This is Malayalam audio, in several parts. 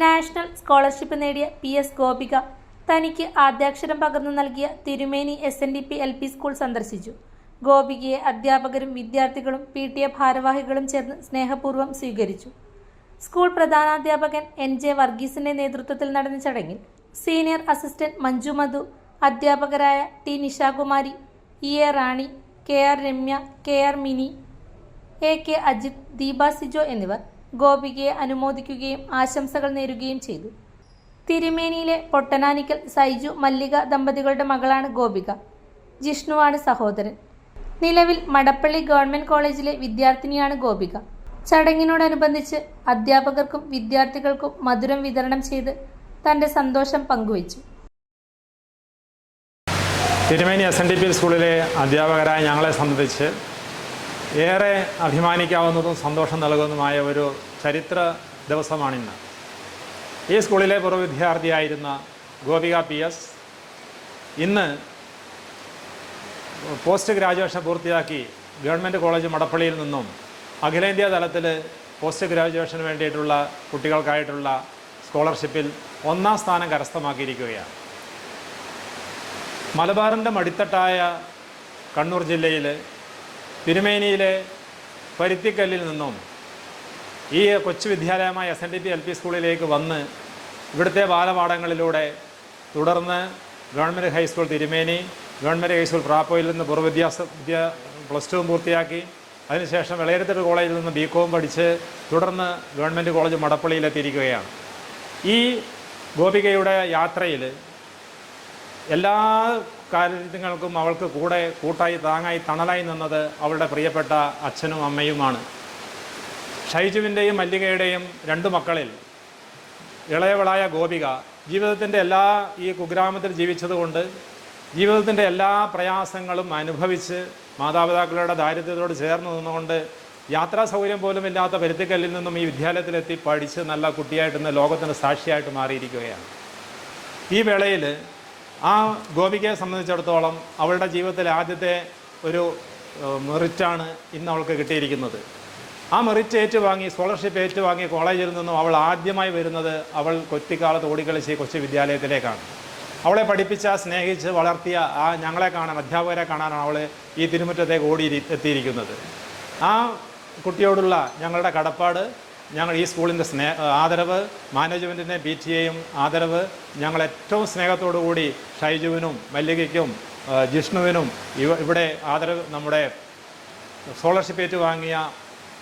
നാഷണൽ സ്കോളർഷിപ്പ് നേടിയ PS ഗോപിക തനിക്ക് ആദ്യാക്ഷരം പകർന്നു നൽകിയ തിരുമേനി SNDP LP സ്കൂൾ സന്ദർശിച്ചു. ഗോപികയെ അധ്യാപകരും വിദ്യാർത്ഥികളും PTA ഭാരവാഹികളും ചേർന്ന് സ്നേഹപൂർവ്വം സ്വീകരിച്ചു. സ്കൂൾ പ്രധാനാധ്യാപകൻ NJ വർഗീസിന്റെ നേതൃത്വത്തിൽ നടന്ന ചടങ്ങിൽ സീനിയർ അസിസ്റ്റന്റ് മഞ്ജു മധു, അധ്യാപകരായ T Nishakumari, EA Rani, KR Ramya, KR Mini, AK Ajith, Deepa Sijo എന്നിവർ ഗോപികയെ അനുമോദിക്കുകയും ആശംസകൾ നേരുകയും ചെയ്തു. തിരുമേനിയിലെ പൊട്ടനാനിക്കൽ സൈജു മല്ലിക ദമ്പതികളുടെ മകളാണ് ഗോപിക. ജിഷ്ണുവാണ് സഹോദരൻ. നിലവിൽ മടപ്പള്ളി ഗവൺമെന്റ് കോളേജിലെ വിദ്യാർത്ഥിനിയാണ് ഗോപിക. ചടങ്ങിനോടനുബന്ധിച്ച് അധ്യാപകർക്കും വിദ്യാർത്ഥികൾക്കും മധുരം വിതരണം ചെയ്ത് തന്റെ സന്തോഷം പങ്കുവച്ചു. തിരുമേനി SNDP സ്കൂളിലെ അധ്യാപകരായ ഞങ്ങളെ സംബന്ധിച്ച് ഏറെ അഭിമാനിക്കാവുന്നതും സന്തോഷം നൽകുന്നതുമായ ഒരു ചരിത്ര ദിവസമാണിന്ന്. ഈ സ്കൂളിലെ പൂർവ്വ വിദ്യാർത്ഥിയായിരുന്ന ഗോപിക PS ഇന്ന് പോസ്റ്റ് ഗ്രാജുവേഷൻ പൂർത്തിയാക്കി ഗവൺമെൻറ് കോളേജ് മടപ്പള്ളിയിൽ നിന്നും അഖിലേന്ത്യാ തലത്തിൽ പോസ്റ്റ് ഗ്രാജുവേഷന് വേണ്ടിയിട്ടുള്ള കുട്ടികൾക്കായിട്ടുള്ള സ്കോളർഷിപ്പിൽ 1ാം സ്ഥാനം കരസ്ഥമാക്കിയിരിക്കുകയാണ്. മലബാറിൻ്റെ മടിത്തട്ടായ കണ്ണൂർ ജില്ലയിൽ തിരുമേനിയിലെ പരുത്തിക്കല്ലിൽ നിന്നും ഈ കൊച്ചു വിദ്യാലയമായ SNDP LP സ്കൂളിലേക്ക് വന്ന് ഇവിടുത്തെ ബാലപാഠങ്ങളിലൂടെ തുടർന്ന് ഗവൺമെൻറ് ഹൈസ്കൂൾ തിരുമേനി, ഗവൺമെൻറ് ഹൈസ്കൂൾ പ്രാപ്പോയിൽ നിന്ന് +2 പൂർത്തിയാക്കി അതിനുശേഷം വെളയരത്തൂർ കോളേജിൽ നിന്ന് BCom പഠിച്ച് തുടർന്ന് ഗവൺമെൻറ് കോളേജ് മടപ്പള്ളിയിലെത്തിയിരിക്കുകയാണ്. ഈ ഗോപികയുടെ യാത്രയിൽ എല്ലാ കാര്യങ്ങൾക്കും അവൾക്ക് കൂട്ടായി താങ്ങായി തണലായി നിന്നത് അവളുടെ പ്രിയപ്പെട്ട അച്ഛനും അമ്മയുമാണ്. ഷൈജുവിൻ്റെയും മല്ലികയുടെയും 2 മക്കളിൽ ഇളയവളായ ഗോപിക ജീവിതത്തിൻ്റെ ഈ കുഗ്രാമത്തിൽ ജീവിച്ചതുകൊണ്ട് ജീവിതത്തിൻ്റെ എല്ലാ പ്രയാസങ്ങളും അനുഭവിച്ച് മാതാപിതാക്കളുടെ ദാരിദ്ര്യത്തോട് ചേർന്ന് നിന്നുകൊണ്ട് യാത്രാ സൗകര്യം പോലും ഇല്ലാത്ത പരുത്തിക്കല്ലിൽ നിന്നും ഈ വിദ്യാലയത്തിലെത്തി പഠിച്ച് നല്ല കുട്ടിയായിട്ട് ഇന്ന് ലോകത്തിന് സാക്ഷിയായിട്ട് മാറിയിരിക്കുകയാണ്. ഈ വേളയിൽ ആ ഗോപികയെ സംബന്ധിച്ചിടത്തോളം അവളുടെ ജീവിതത്തിലെ ആദ്യത്തെ ഒരു മെറിറ്റാണ് ഇന്ന് അവൾക്ക് കിട്ടിയിരിക്കുന്നത്. ആ മെറിറ്റ് ഏറ്റുവാങ്ങി, സ്കോളർഷിപ്പ് ഏറ്റുവാങ്ങി കോളേജിൽ നിന്നും അവൾ ആദ്യമായി വരുന്നത് അവൾ കൊത്തിക്കാലത്ത് ഓടിക്കളിച്ച് കൊച്ചു വിദ്യാലയത്തിലേക്കാണ്. അവളെ പഠിപ്പിച്ച, സ്നേഹിച്ച് വളർത്തിയ ഞങ്ങളെ കാണാൻ, അധ്യാപകരെ കാണാനാണ് അവൾ ഈ തിരുമുറ്റത്തേക്ക് എത്തിയിരിക്കുന്നത്. ആ കുട്ടിയോടുള്ള ഞങ്ങളുടെ കടപ്പാട്, ഞങ്ങൾ ഈ സ്കൂളിൻ്റെ ആദരവ്, മാനേജ്മെൻറ്റിൻ്റെ PTA ആദരവ്, ഞങ്ങൾ ഏറ്റവും സ്നേഹത്തോടു കൂടി ഷൈജുവിനും മല്ലികയ്ക്കും ജിഷ്ണുവിനും ഇവിടെ ആദരവ് നമ്മുടെ സ്കോളർഷിപ്പ് ഏറ്റുവാങ്ങിയ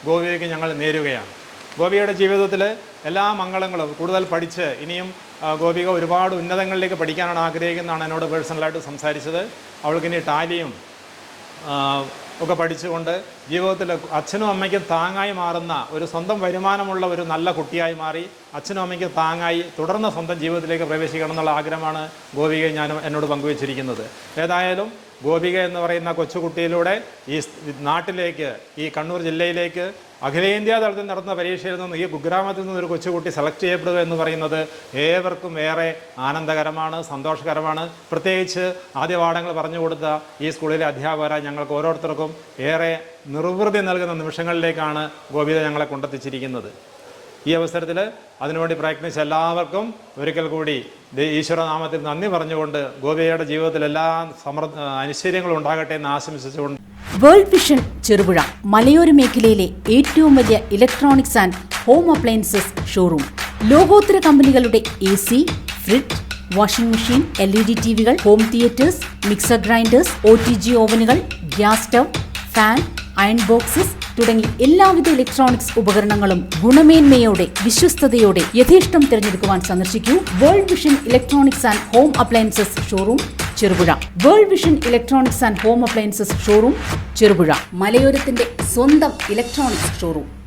ഗോപികയ്ക്ക് ഞങ്ങൾ നേരുകയാണ്. ഗോപികയുടെ ജീവിതത്തിൽ എല്ലാ മംഗളങ്ങളും, കൂടുതൽ പഠിച്ച് ഇനിയും ഗോപിക ഒരുപാട് ഉന്നതങ്ങളിലേക്ക് പഠിക്കാനാണ് ആഗ്രഹിക്കുന്നതാണ് എന്നോട് പേഴ്സണലായിട്ട് സംസാരിച്ചത്. അവൾക്കിനി ടാലിയും ഒക്കെ പഠിച്ചുകൊണ്ട് ജീവിതത്തിൽ അച്ഛനും അമ്മയ്ക്കും താങ്ങായി മാറുന്ന ഒരു സ്വന്തം വരുമാനമുള്ള ഒരു നല്ല കുട്ടിയായി മാറി അച്ഛനും അമ്മയ്ക്കും താങ്ങായി തുടർന്ന് സ്വന്തം ജീവിതത്തിലേക്ക് പ്രവേശിക്കണം എന്നുള്ള ആഗ്രഹമാണ് ഗോപികയെ എന്നോട് പങ്കുവച്ചിരിക്കുന്നത്. ഏതായാലും ഗോപിക എന്ന് പറയുന്ന കൊച്ചുകുട്ടിയിലൂടെ ഈ നാട്ടിലേക്ക്, ഈ കണ്ണൂർ ജില്ലയിലേക്ക് അഖിലേന്ത്യാ തലത്തിൽ നടന്ന പരീക്ഷയിൽ നിന്ന് ഈ കുഗ്രാമത്തിൽ നിന്നൊരു കൊച്ചുകുട്ടി സെലക്ട് ചെയ്യപ്പെടുക എന്ന് പറയുന്നത് ഏവർക്കും ഏറെ ആനന്ദകരമാണ്, സന്തോഷകരമാണ്. പ്രത്യേകിച്ച് ആദ്യ പാഠങ്ങൾ പറഞ്ഞു കൊടുത്ത ഈ സ്കൂളിലെ അധ്യാപകരായ ഞങ്ങൾക്ക് ഓരോരുത്തർക്കും ഏറെ നിർവൃതി നൽകുന്ന നിമിഷങ്ങളിലേക്കാണ് ഗോപിക ഞങ്ങളെ കൊണ്ടെത്തിച്ചിരിക്കുന്നത്. ഈ അവസരത്തിൽ അതിനുവേണ്ടി പ്രയത്നിച്ച എല്ലാവർക്കും ഒരിക്കൽ കൂടി ഈശ്വരനാമത്തിൽ നന്ദി പറഞ്ഞുകൊണ്ട് ഗോപികയുടെ ജീവിതത്തിൽ എല്ലാ ഐശ്വര്യങ്ങളും ഉണ്ടാകട്ടെ എന്ന് ആശംസിച്ചുകൊണ്ട് വേൾഡ് വിഷൻ ചെറുപുഴ മലയോര മേഖലയിലെ ഏറ്റവും വലിയ electronics and home appliances showroom. ലോകോത്തര കമ്പനികളുടെ AC, fridge, washing machine, LED TVകൾ, home theatres, mixer grinders, OTG ഓവനുകൾ, gas stove, fan, iron boxes തുടങ്ങി എല്ലാവിധ ഇലക്ട്രോണിക്സ് ഉപകരണങ്ങളും ഗുണമേന്മയോടെ, വിശ്വസ്തയോടെ യഥേഷ്ടം തിരഞ്ഞെടുക്കുവാൻ സന്ദർശിക്കൂ World Vision electronics and home appliances showroom Cherupuzha. World Vision electronics and home appliances showroom Cherupuzha, മലയോരത്തിന്റെ സ്വന്തം ഇലക്ട്രോണിക്സ് ഷോറൂം.